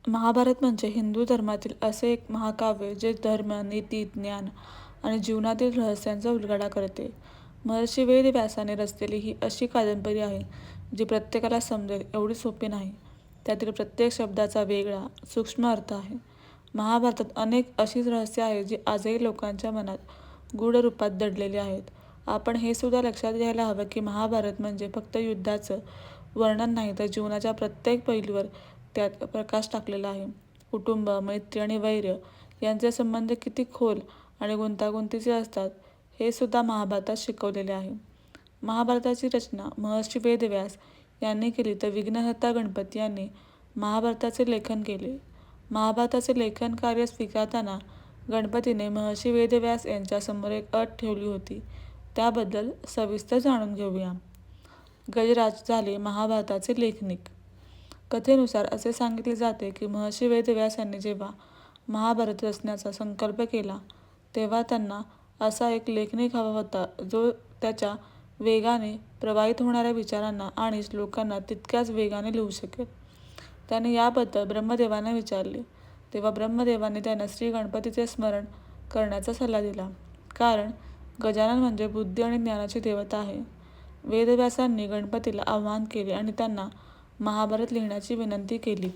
महाभारत म्हणजे हिंदू धर्मातील असे एक महाकाव्य जे धर्म, नीती, ज्ञान आणि जीवनातील रहस्यांचा उलगडा करते. महर्षी वेदव्यासाने रचलेली ही अशी कादंबरी आहे जी प्रत्येकाला समजेल एवढी सोपी नाही. त्यातील प्रत्येक शब्दाचा वेगळा, सूक्ष्म अर्थ आहे. महाभारतात अनेक अशीच रहस्य आहेत जी आजही लोकांच्या मनात गूढ रूपात दडलेली आहेत. आपण हे सुद्धा लक्षात घ्यायला हवं की महाभारत म्हणजे फक्त युद्धाचं वर्णन नाही तर जीवनाच्या प्रत्येक पैलूवर त्यात प्रकाश टाकलेला आहे. कुटुंब, मैत्री आणि वैर यांचे संबंध किती खोल आणि गुंतागुंतीचे असतात हे सुद्धा महाभारतात शिकवलेले आहे. महाभारताची रचना महर्षी वेदव्यास यांनी केली तर विघ्नहर्ता गणपती यांनी महाभारताचे लेखन केले. महाभारताचे लेखन कार्य स्वीकारताना गणपतीने महर्षी वेदव्यास यांच्यासमोर एक अट ठेवली होती. त्याबद्दल सविस्तर जाणून घेऊया. गजराज झाले महाभारताचे लेखनिक. कथेनुसार असे सांगितले जाते की महर्षी वेदव्यास यांनी जेव्हा महाभारत रचण्याचा संकल्प केला तेव्हा त्यांना असा एक लेखनिक हवा होता जो त्याच्या वेगाने प्रवाहित होणाऱ्या विचारांना आणि श्लोकांना तितक्याच वेगाने लिहू शकेल. त्याने याबद्दल ब्रह्मदेवांना विचारले तेव्हा ब्रह्मदेवाने त्यांना श्री गणपतीचे स्मरण करण्याचा सल्ला दिला, कारण गजानन म्हणजे बुद्धी आणि ज्ञानाची देवता आहे. वेदव्यासांनी गणपतीला आवाहन केले आणि त्यांना महाभारत लिहिण्याची विनंती केली.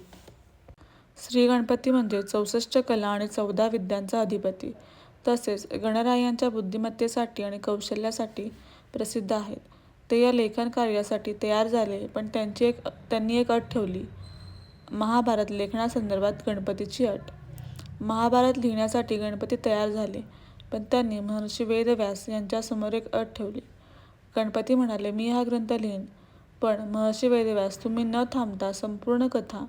श्री गणपती म्हणजे 64 कला आणि 14 विद्यांचा अधिपती, तसेच गणरायांच्या बुद्धिमत्तेसाठी आणि कौशल्यासाठी प्रसिद्ध आहेत. ते या लेखन कार्यासाठी तयार झाले, पण त्यांनी एक अट ठेवली. महाभारत लेखनासंदर्भात गणपतीची अट. महाभारत लिहिण्यासाठी गणपती तयार झाले, पण त्यांनी महर्षी वेदव्यास यांच्यासमोर एक अट ठेवली. गणपती म्हणाले, मी हा ग्रंथ लिहीन, पण महर्षी वेदव्यास तुम्ही न थांबता संपूर्ण कथा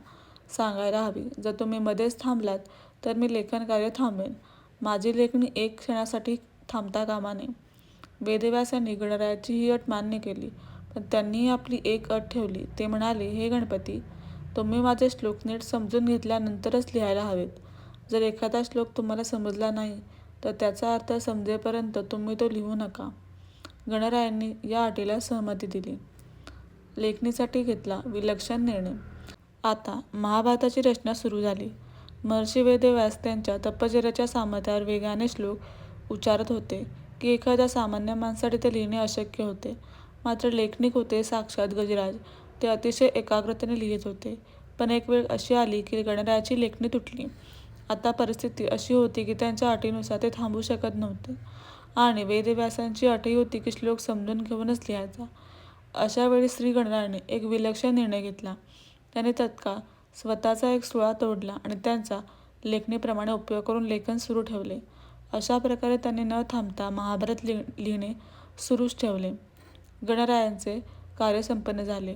सांगायला हवी. जर तुम्ही मध्येच थांबलात तर मी लेखन कार्य थांबवेन. माझी लेखणी एक क्षणासाठी थांबता कामा नये. वेदव्यास यांनी गणरायाची ही अट मान्य केली, पण त्यांनीही आपली एक अट ठेवली. ते म्हणाले, हे गणपती, तुम्ही माझे श्लोक नीट समजून घेतल्यानंतरच लिहायला हवेत. जर एखादा श्लोक तुम्हाला समजला नाही तर त्याचा अर्थ समजेपर्यंत तुम्ही तो लिहू नका. गणरायांनी या अटीला सहमती दिली. लेखणीसाठी घेतला विलक्षण निर्णय. आता महाभारताची रचना सुरू झाली. महर्षी वेदव्यास त्यांच्या तपश्चर्येच्या सामर्थ्यावर वेगाने श्लोक उच्चारत होते की एखाद्या सामान्य माणसासाठी ते लिहिणे अशक्य होते. मात्र लेखनिक होते साक्षात गजराज. ते अतिशय एकाग्रतेने लिहित होते. पण एक वेळ अशी आली की गणरायाची लेखणी तुटली. आता परिस्थिती अशी होती की त्यांच्या अटीनुसार ते थांबू शकत नव्हते आणि वेदव्यासांची अटही होती की श्लोक समजून घेऊनच लिहायचा. अशा वेळी श्री गणरायाने एक विलक्षण निर्णय घेतला. त्याने तत्काळ स्वतःचा एक सुळा तोडला आणि त्यांचा लेखणीप्रमाणे उपयोग करून लेखन सुरू ठेवले. अशा प्रकारे त्यांनी न थांबता महाभारत लिहिणे सुरूच ठेवले. गणरायांचे कार्य संपन्न झाले.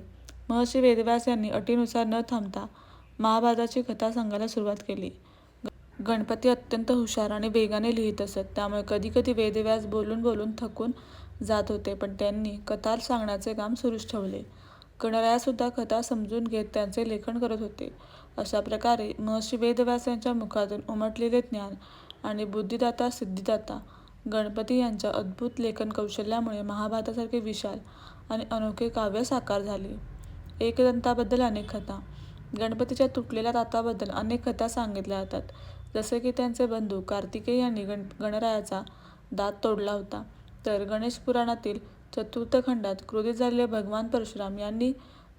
महर्षी वेदव्यास यांनी अटीनुसार न थांबता महाभारताची कथा सांगायला सुरुवात केली. गणपती अत्यंत हुशार आणि वेगाने लिहित असत, त्यामुळे कधीकधी वेदव्यास बोलून बोलून थकून जात होते, पण त्यांनी कथा सांगण्याचे काम सुरूच ठेवले. गणरायासुद्धा कथा समजून घेत त्यांचे लेखन करत होते. अशा प्रकारे महर्षी वेदव्यास यांच्या मुखातून उमटलेले ज्ञान आणि बुद्धिदाता सिद्धिदाता गणपती यांच्या अद्भुत लेखन कौशल्यामुळे महाभारतासारखे विशाल आणि अनोखे काव्य साकार झाले. एकदंताबद्दल अनेक कथा. गणपतीच्या तुटलेल्या दाताबद्दल अनेक कथा सांगितल्या जातात. जसे की त्यांचे बंधू कार्तिकेय यांनी गणरायाचा दात तोडला होता, तर गणेश पुराणातील चतुर्थ खंडात क्रोधित झालेले भगवान परशुराम यांनी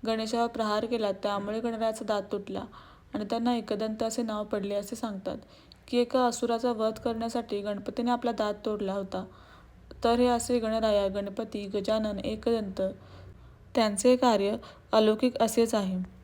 गणेशावर प्रहार केला, त्यामुळे गणरायाचा दात तुटला आणि त्यांना एकदंत असे नाव पडले. असे सांगतात की एका असुराचा वध करण्यासाठी गणपतीने आपला दात तोडला होता. तर हे असे गणराया, गणपती, गजानन, एकदंत त्यांचे कार्य अलौकिक असेच आहे.